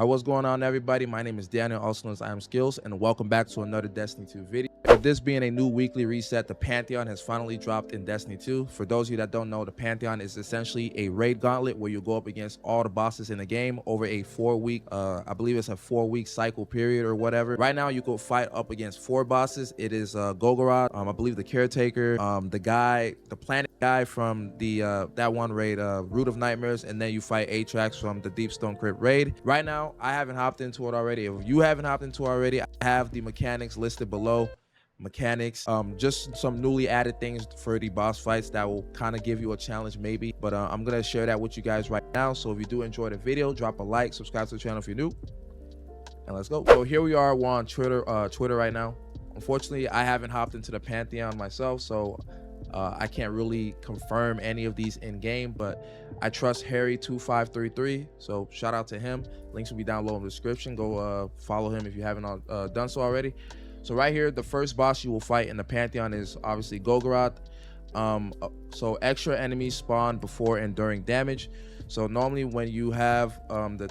What's going on, everybody? My name is Daniel, also known as I Am Skills, and welcome back to another Destiny 2 video. With this being a new weekly reset, the Pantheon has finally dropped in Destiny 2. For those of you that don't know, the Pantheon is essentially a raid gauntlet where you go up against all the bosses in the game over a 4-week, I believe it's a 4-week cycle period or whatever. Right now, you go fight up against 4 bosses. It is Golgoroth, I believe the Caretaker, the planet guy from the that one raid, Root of Nightmares, and then you fight Atrax from the Deepstone Crypt raid. Right now, I haven't hopped into it already. If you haven't hopped into it already, I have the mechanics listed below. Just some newly added things for the boss fights that will kind of give you a challenge maybe, but I'm gonna share that with you guys right now. So if you do enjoy the video, drop a like, subscribe to the channel if you're new, and let's go. So here we are, we're on Twitter right now. Unfortunately, I haven't hopped into the Pantheon myself, so I can't really confirm any of these in game, but I trust Harry2533, so shout out to him. Links will be down below in the description. Go follow him if you haven't done so already. So right here, the first boss you will fight in the Pantheon is obviously Golgoroth. So extra enemies spawn before and during damage. So normally when you have the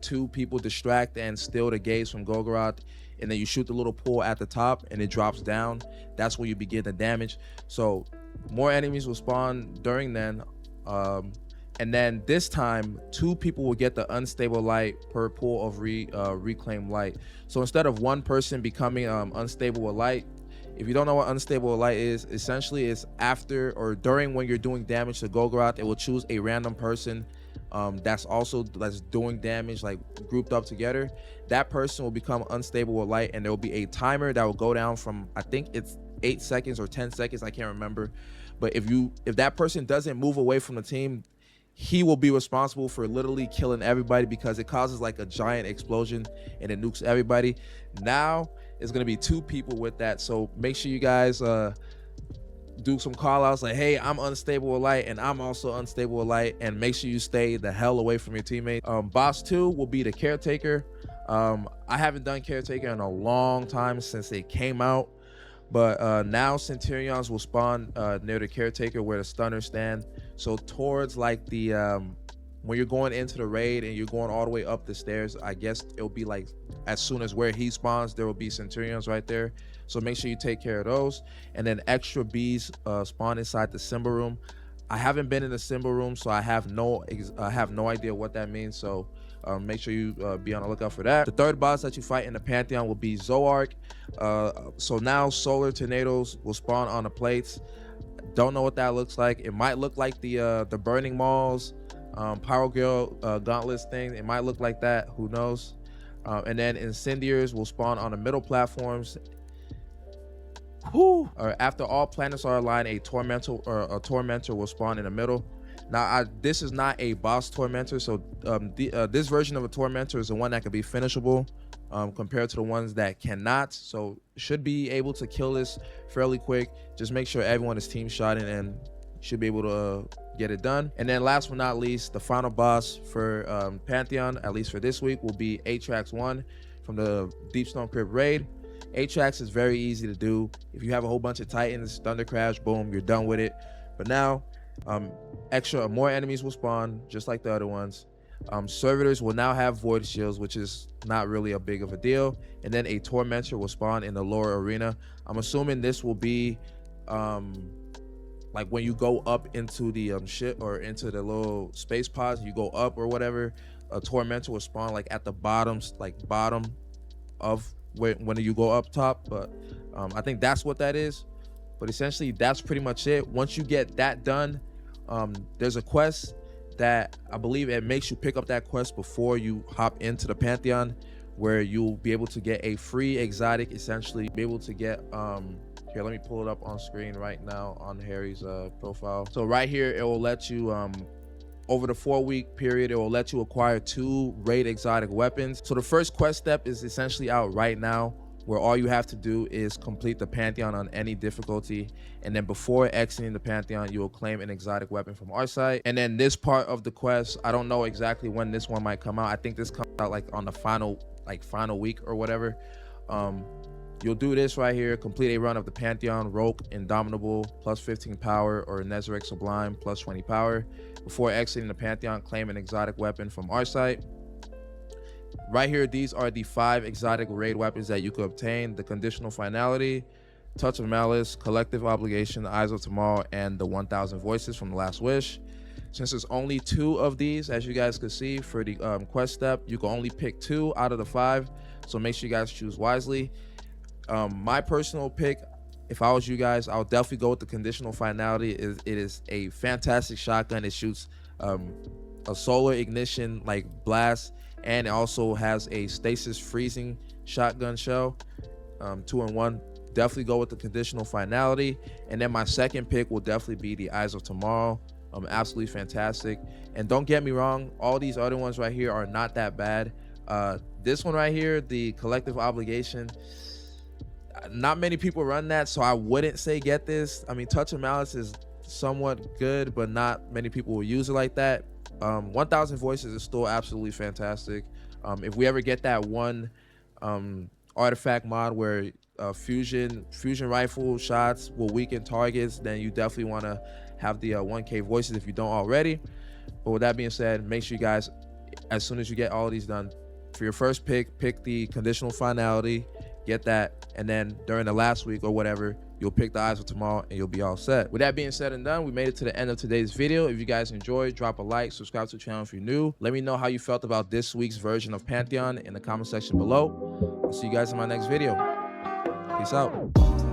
two people distract and steal the gaze from Golgoroth, and then you shoot the little pool at the top and it drops down, that's where you begin the damage. So more enemies will spawn during then, and then this time 2 people will get the unstable light per pool of reclaimed light. So instead of one person becoming unstable with light, if you don't know what unstable light is, essentially it's after or during when you're doing damage to Golgoroth, it will choose a random person that's doing damage, like grouped up together. That person will become unstable with light, and there will be a timer that will go down from, I think it's 8 seconds or 10 seconds, I can't remember. But if that person doesn't move away from the team, he will be responsible for literally killing everybody, because it causes like a giant explosion and it nukes everybody. Now it's gonna be 2 people with that, so make sure you guys do some call outs like, hey, I'm unstable with light and I'm also unstable with light, and make sure you stay the hell away from your teammates. Boss 2 will be the Caretaker. I haven't done Caretaker in a long time, since it came out, but now Centurions will spawn near the Caretaker where the stunners stand. So towards like the when you're going into the raid and you're going all the way up the stairs, I guess it'll be like as soon as where he spawns, there will be Centurions right there. So make sure you take care of those. And then extra bees spawn inside the symbol room. I haven't been in the symbol room, so I have no idea what that means. So make sure you be on the lookout for that. The third boss that you fight in the Pantheon will be Zoark. So now solar tornadoes will spawn on the plates. Don't know what that looks like. It might look like the Burning Malls Power Girl gauntlets thing. It might look like that, who knows. And then incendiaries will spawn on the middle platforms. After all planets are aligned, a tormentor will spawn in the middle. Now this is not a boss tormentor, so this version of a tormentor is the one that can be finishable compared to the ones that cannot. So should be able to kill this fairly quick. Just make sure everyone is team shotting and should be able to get it done. And then last but not least, the final boss for Pantheon, at least for this week, will be Atrax 1 from the Deepstone Crypt raid. Atrax is very easy to do. If you have a whole bunch of Titans, Thunder Crash, boom, you're done with it. But now more enemies will spawn just like the other ones. Servitors will now have void shields, which is not really a big of a deal. And then a tormentor will spawn in the lower arena. I'm assuming this will be like when you go up into the ship or into the little space pods, you go up or whatever, a tormentor will spawn like at the bottom of when you go up top. But I think that's what that is. But essentially that's pretty much it. Once you get that done, there's a quest that I believe it makes you pick up that quest before you hop into the Pantheon, where you'll be able to get a free exotic, essentially be able to get here, let me pull it up on screen right now on Harry's profile. So right here, it will let you over the 4-week period, it will let you acquire 2 raid exotic weapons. So the first quest step is essentially out right now, where all you have to do is complete the Pantheon on any difficulty, and then before exiting the Pantheon, you will claim an exotic weapon from our site. And then this part of the quest, I don't know exactly when this one might come out. I think this comes out like on the final week or whatever. You'll do this right here: complete a run of the Pantheon, Roke, Indomitable, plus 15 power, or Nezarec Sublime, plus 20 power. Before exiting the Pantheon, claim an exotic weapon from our site. Right here, these are the 5 exotic raid weapons that you could obtain: the Conditional Finality, Touch of Malice, Collective Obligation, Eyes of Tomorrow, and the 1000 Voices from The Last Wish. Since there's only 2 of these, as you guys can see, for the quest step, you can only pick 2 out of the 5, so make sure you guys choose wisely. My personal pick, if I was you guys, I would definitely go with the Conditional Finality. It is a fantastic shotgun. It shoots a solar ignition like blast, and it also has a stasis freezing shotgun shell, 2-in-1. Definitely go with the Conditional Finality. And then my second pick will definitely be the Eyes of Tomorrow. Absolutely fantastic. And don't get me wrong, all these other ones right here are not that bad. This one right here, the Collective Obligation, not many people run that, so I wouldn't say get this. I mean, Touch of Malice is somewhat good, but not many people will use it like that. 1000 Voices is still absolutely fantastic. If we ever get that one artifact mod where fusion rifle shots will weaken targets, then you definitely want to have the 1K Voices if you don't already. But with that being said, make sure you guys, as soon as you get all of these done, for your first pick the Conditional Finality, get that, and then during the last week or whatever, you'll pick the Eyes of Tomorrow and you'll be all set. With that being said and done, we made it to the end of today's video. If you guys enjoyed, drop a like, subscribe to the channel if you're new. Let me know how you felt about this week's version of Pantheon in the comment section below. I'll see you guys in my next video. Peace out.